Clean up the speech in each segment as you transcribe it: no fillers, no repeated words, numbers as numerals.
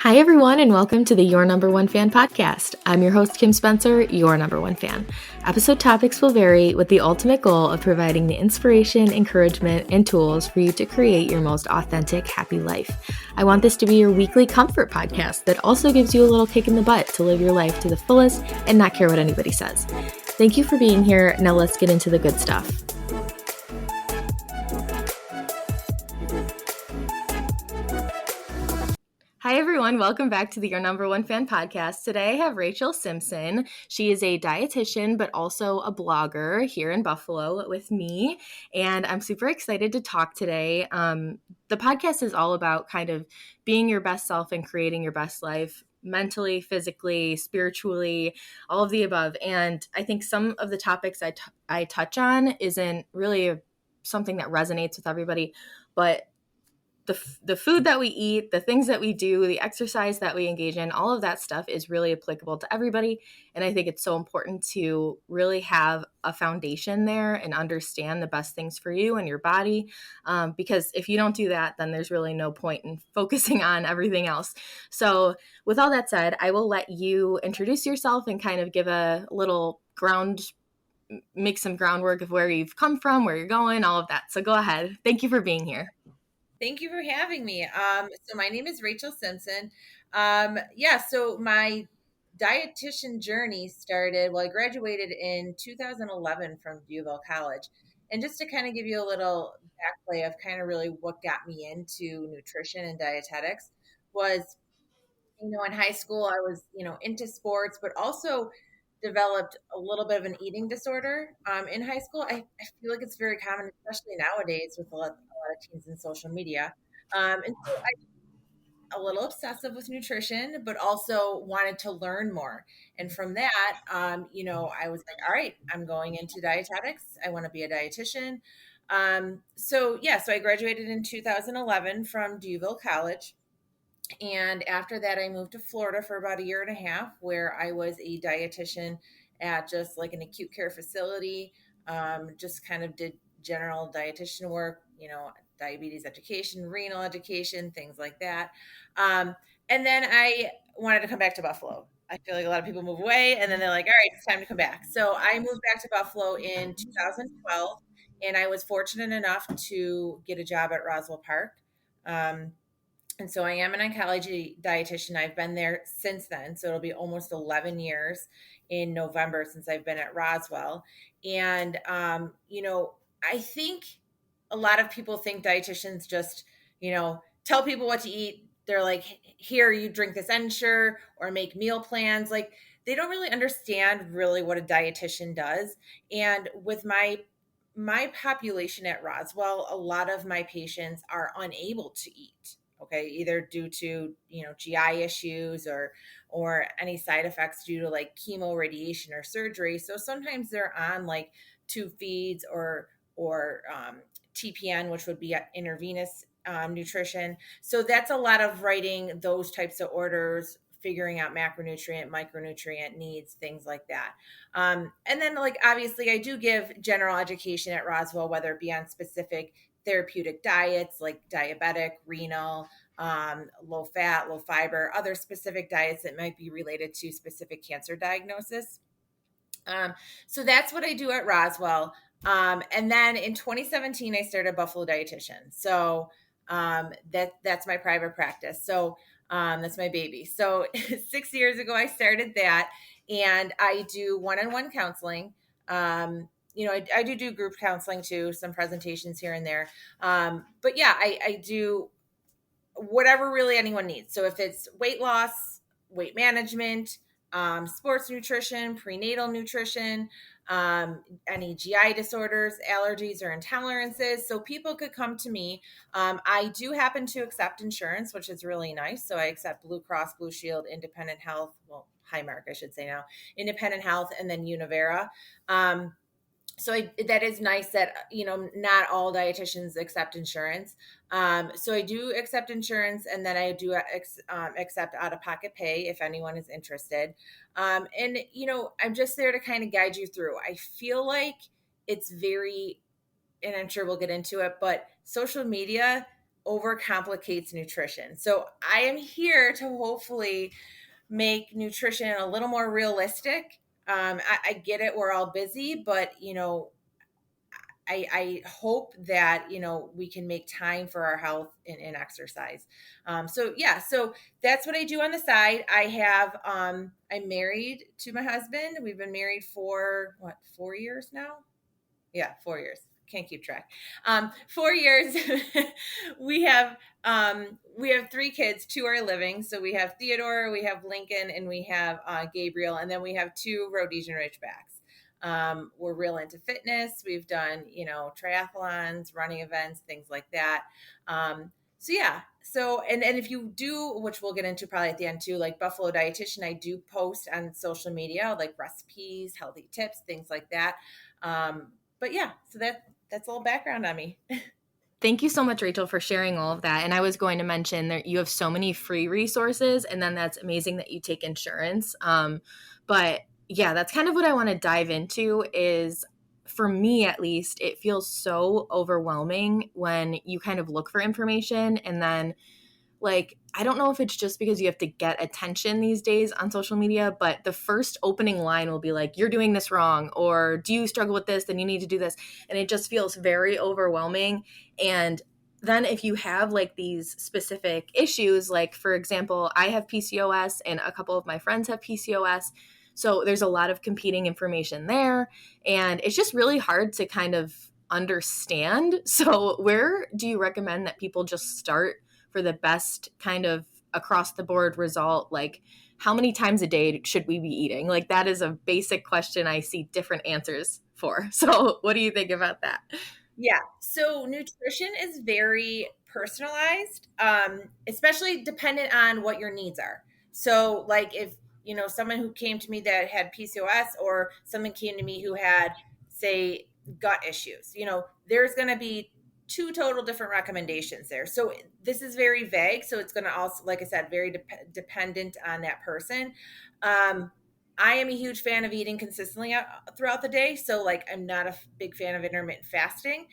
Hi, everyone, and welcome to the Your Number One Fan podcast. I'm your host, Kim Spencer, your number one fan. Episode topics will vary with the ultimate goal of providing the inspiration, encouragement, and tools for you to create your most authentic, happy life. I want this to be your weekly comfort podcast that also gives you a little kick in the butt to live your life to the fullest and not care what anybody says. Thank you for being here. Now let's get into the good stuff. Hi, everyone. Welcome back to the Your Number One Fan podcast. Today, I have Rachel Simson. She is a dietitian, but also a blogger here in Buffalo with me. And I'm super excited to talk today. The podcast is all about kind of being your best self and creating your best life mentally, physically, spiritually, all of the above. And I think some of the topics I touch on isn't really something that resonates with everybody, but the food that we eat, the things that we do, the exercise that we engage in, all of that stuff is really applicable to everybody. And I think it's so important to really have a foundation there and understand the best things for you and your body. Because if you don't do that, then there's really no point in focusing on everything else. So with all that said, I will let you introduce yourself and kind of give a little make some groundwork of where you've come from, where you're going, all of that. So go ahead. Thank you for being here. Thank you for having me. So my name is Rachel Simson. So my dietitian journey started, I graduated in 2011 from Buffalo College. And just to kind of give you a little backplay of kind of really what got me into nutrition and dietetics was, in high school, I was, into sports, but also developed a little bit of an eating disorder in high school. I feel like it's very common, especially nowadays with a lot of teens in social media. And so I a little obsessive with nutrition, but also wanted to learn more. And from that, I was like, all right, I'm going into dietetics. I want to be a dietitian. So I graduated in 2011 from Buffalo College. And after that, I moved to Florida for about a year and a half, where I was a dietitian at just like an acute care facility. Just kind of did general dietitian work, diabetes education, renal education, things like that. And then I wanted to come back to Buffalo. I feel like a lot of people move away and then they're like, all right, it's time to come back. So I moved back to Buffalo in 2012, and I was fortunate enough to get a job at Roswell Park. And so I am an oncology dietitian. I've been there since then. So it'll be almost 11 years in November since I've been at Roswell. And, I think a lot of people think dietitians just, tell people what to eat. They're like, here, you drink this Ensure or make meal plans. Like, they don't really understand really what a dietitian does. And with my population at Roswell, a lot of my patients are unable to eat. Okay, either due to GI issues or any side effects due to like chemo, radiation, or surgery. So sometimes they're on like tube feeds or TPN, which would be intravenous nutrition. So that's a lot of writing those types of orders, figuring out macronutrient, micronutrient needs, things like that. And then, like, obviously, I do give general education at Roswell, whether it be on specific therapeutic diets like diabetic, renal, low fat, low fiber, other specific diets that might be related to specific cancer diagnosis. So that's what I do at Roswell. And then in 2017, I started Buffalo Dietician. So that's my private practice. So that's my baby. So 6 years ago, I started that, and I do one-on-one counseling. I do group counseling too, some presentations here and there. But yeah, I do whatever really anyone needs. So if it's weight loss, weight management, sports nutrition, prenatal nutrition, any GI disorders, allergies, or intolerances. So people could come to me. I do happen to accept insurance, which is really nice. So I accept Blue Cross Blue Shield, Independent Health, Highmark, I should say now, Independent Health, and then Univera. That is nice that not all dietitians accept insurance. So I do accept insurance, and then I do accept out-of-pocket pay if anyone is interested. And I'm just there to kind of guide you through. I feel like it's very, and I'm sure we'll get into it, but social media overcomplicates nutrition. So I am here to hopefully make nutrition a little more realistic. I get it, we're all busy, but I hope that we can make time for our health and exercise. So that's what I do on the side. I'm married to my husband. We've been married for what, 4 years now? Yeah, 4 years. Can't keep track. 4 years. We have 3 kids. Two are living. So we have Theodore, we have Lincoln, and we have Gabriel, and then we have 2 Rhodesian Ridgebacks. We're real into fitness. We've done triathlons, running events, things like that. So yeah. So and if you do, which we'll get into probably at the end too, like Buffalo Dietitian, I do post on social media like recipes, healthy tips, things like that. But yeah, so that's a little background on me. Thank you so much, Rachel, for sharing all of that. And I was going to mention that you have so many free resources, and then that's amazing that you take insurance. But yeah, that's kind of what I want to dive into is, for me at least, it feels so overwhelming when you kind of look for information and then, like, I don't know if it's just because you have to get attention these days on social media, but the first opening line will be like, you're doing this wrong, or do you struggle with this? Then you need to do this. And it just feels very overwhelming. And then if you have like these specific issues, like for example, I have PCOS and a couple of my friends have PCOS. So there's a lot of competing information there. And it's just really hard to kind of understand. So where do you recommend that people just start for the best kind of across the board result? Like, how many times a day should we be eating? Like, that is a basic question I see different answers for. So what do you think about that? Yeah. So nutrition is very personalized, especially dependent on what your needs are. So, like, if someone who came to me that had PCOS, or someone came to me who had, say, gut issues, there's going to be 2 total different recommendations there. So this is very vague. So it's going to also, like I said, very dependent on that person. I am a huge fan of eating consistently throughout the day. So, like, I'm not a big fan of intermittent fasting.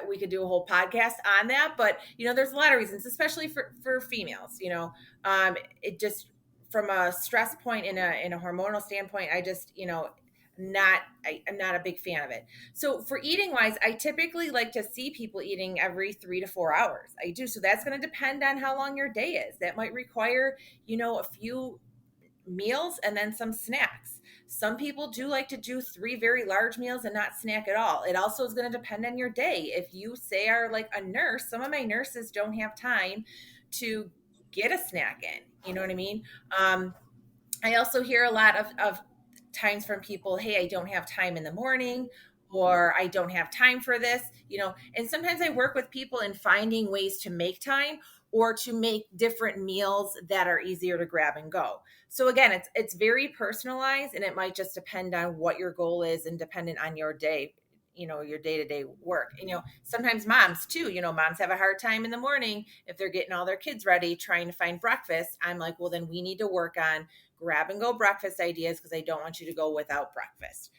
We could do a whole podcast on that, but there's a lot of reasons, especially for females. It just, from a stress point, in a hormonal standpoint, I just I'm not a big fan of it. So for eating wise, I typically like to see people eating every 3 to 4 hours. I do. So that's going to depend on how long your day is. That might require a few meals and then some snacks. Some people do like to do 3 very large meals and not snack at all. It also is going to depend on your day. If you say are like a nurse, some of my nurses don't have time to get a snack in. You know what I mean? I also hear a lot of times from people, hey, I don't have time in the morning, or I don't have time for this, and sometimes I work with people in finding ways to make time, or to make different meals that are easier to grab and go. So again, it's very personalized, and it might just depend on what your goal is, and dependent on your day, your day-to-day work. And sometimes moms too, moms have a hard time in the morning if they're getting all their kids ready trying to find breakfast. I'm like, well, then we need to work on grab and go breakfast ideas, because I don't want you to go without breakfast.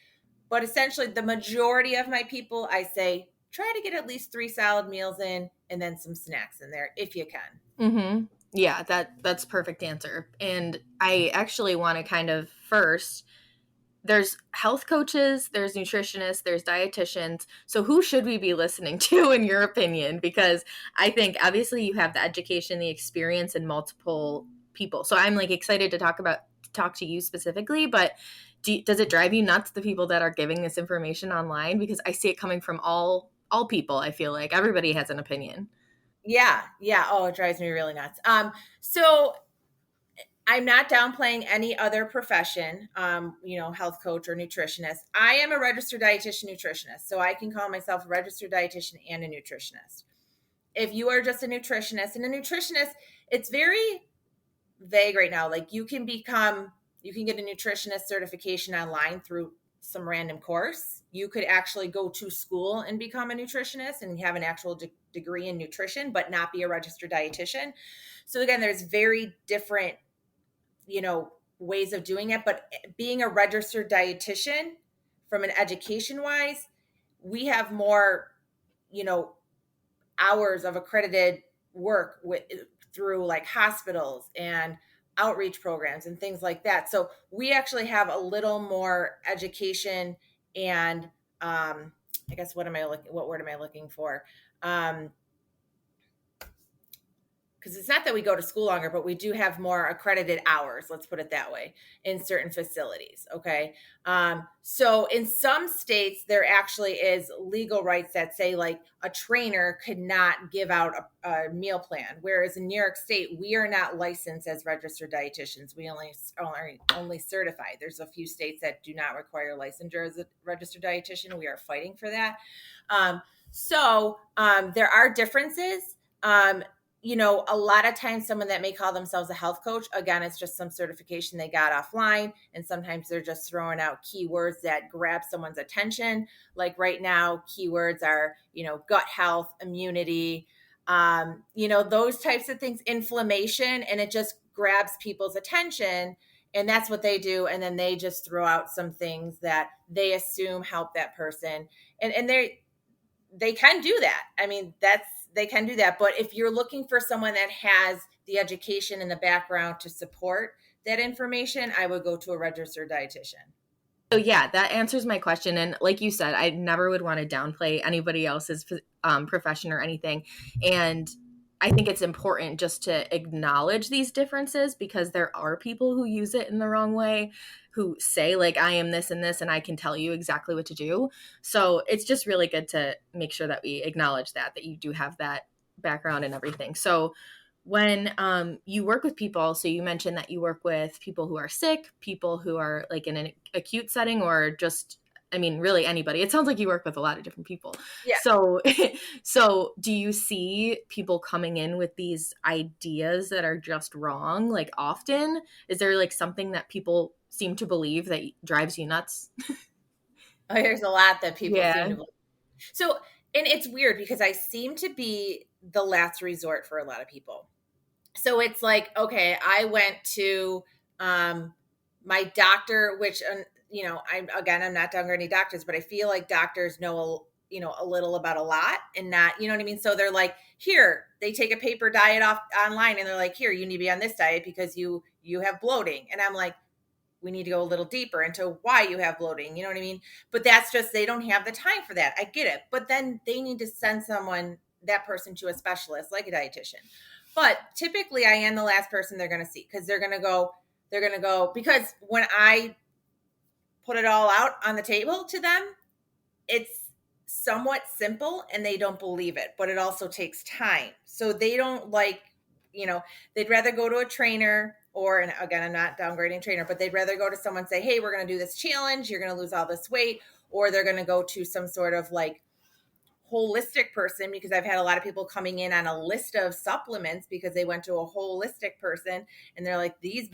But essentially, the majority of my people, I say, try to get at least 3 salad meals in, and then some snacks in there if you can. Mm-hmm. Yeah, that's perfect answer. And I actually want to kind of first, there's health coaches, there's nutritionists, there's dietitians. So who should we be listening to in your opinion? Because I think obviously you have the education, the experience, and multiple people. So I'm like excited to talk to you specifically, but does it drive you nuts, the people that are giving this information online? Because I see it coming from all people. I feel like everybody has an opinion. Yeah, yeah. Oh, it drives me really nuts. So I'm not downplaying any other profession, health coach or nutritionist. I am a registered dietitian nutritionist, so I can call myself a registered dietitian and a nutritionist. If you are just a nutritionist, it's very vague right now. Like, you can get a nutritionist certification online through some random course. You could actually go to school and become a nutritionist and have an actual degree in nutrition, but not be a registered dietitian. So again, there's very different ways of doing it. But being a registered dietitian, from an education wise, we have more, you know, hours of accredited work through like hospitals and outreach programs and things like that. So we actually have a little more education and I guess what word am I looking for? Because it's not that we go to school longer, but we do have more accredited hours, let's put it that way, in certain facilities. Okay. So in some states, there actually is legal rights that say like a trainer could not give out a meal plan. Whereas in New York State, we are not licensed as registered dietitians. We only certified. There's a few states that do not require licensure as a registered dietitian. We are fighting for that. There are differences. A lot of times someone that may call themselves a health coach, again, it's just some certification they got offline. And sometimes they're just throwing out keywords that grab someone's attention. Like right now, keywords are, gut health, immunity, those types of things, inflammation, and it just grabs people's attention. And that's what they do. And then they just throw out some things that they assume help that person. And they can do that. I mean, they can do that. But if you're looking for someone that has the education and the background to support that information, I would go to a registered dietitian. So yeah, that answers my question. And like you said, I never would want to downplay anybody else's profession or anything. And I think it's important just to acknowledge these differences because there are people who use it in the wrong way, who say like, I am this and this, and I can tell you exactly what to do. So it's just really good to make sure that we acknowledge that you do have that background and everything. So when you work with people, so you mentioned that you work with people who are sick, people who are like in an acute setting, or just, I mean, really anybody. It sounds like you work with a lot of different people. Yeah. So, so do you see people coming in with these ideas that are just wrong? Like often, is there like something that people seem to believe that drives you nuts? Oh, there's a lot that people seem Yeah. to believe. So, and it's weird because I seem to be the last resort for a lot of people. So it's like, okay, I went to my doctor, which, I'm not downgrading doctors, but I feel like doctors know, a little about a lot and not, you know what I mean? So they're like, here, they take a paper diet off online and they're like, here, you need to be on this diet because you have bloating. And I'm like, we need to go a little deeper into why you have bloating. You know what I mean? But that's just, they don't have the time for that. I get it. But then they need to send that person to a specialist like a dietitian. But typically I am the last person they're going to see because they're going to go, because when I put it all out on the table to them, it's somewhat simple and they don't believe it, but it also takes time. So they don't they'd rather go to a trainer and again, I'm not downgrading trainer, but they'd rather go to someone and say, hey, we're going to do this challenge. You're going to lose all this weight. Or they're going to go to some sort of like holistic person because I've had a lot of people coming in on a list of supplements because they went to a holistic person and they're like, these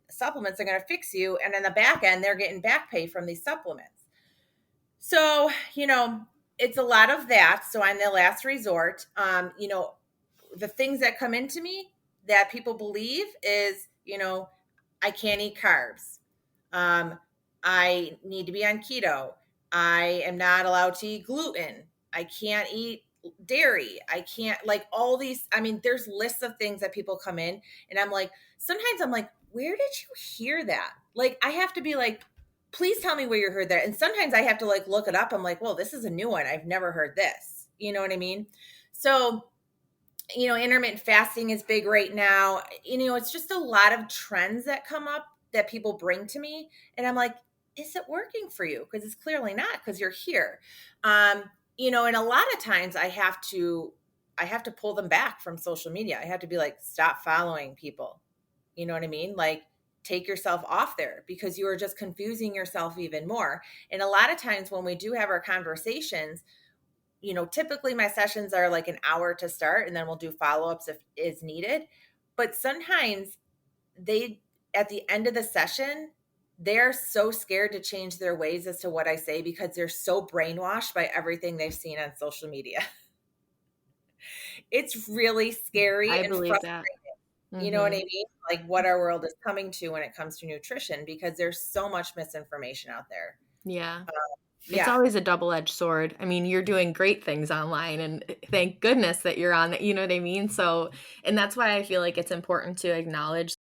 supplements are going to fix you. And in the back end, they're getting back pay from these supplements. So, it's a lot of that. So I'm the last resort. The things that come into me that people believe is, I can't eat carbs. I need to be on keto. I am not allowed to eat gluten. I can't eat dairy. I can't, like, all these. I mean, there's lists of things that people come in, and sometimes I'm like, where did you hear that? Like, I have to be like, please tell me where you heard that. And sometimes I have to like look it up. I'm like, well, this is a new one. I've never heard this. You know what I mean? So, intermittent fasting is big right now. It's just a lot of trends that come up that people bring to me. And I'm like, is it working for you? Because it's clearly not, because you're here. And a lot of times I have to pull them back from social media. I have to be like, stop following people. You know what I mean? Like, take yourself off there because you are just confusing yourself even more. And a lot of times when we do have our conversations, typically my sessions are like an hour to start and then we'll do follow-ups if is needed. But sometimes at the end of the session, they're so scared to change their ways as to what I say because they're so brainwashed by everything they've seen on social media. It's really scary I and believe frustrating. that. You know what I Mm-hmm. mean? Like what our world is coming to when it comes to nutrition, because there's so much misinformation out there. Yeah. It's Yeah. always a double-edged sword. I mean, you're doing great things online, and thank goodness that you're on it, you know what I mean? So and that's why I feel like it's important to acknowledge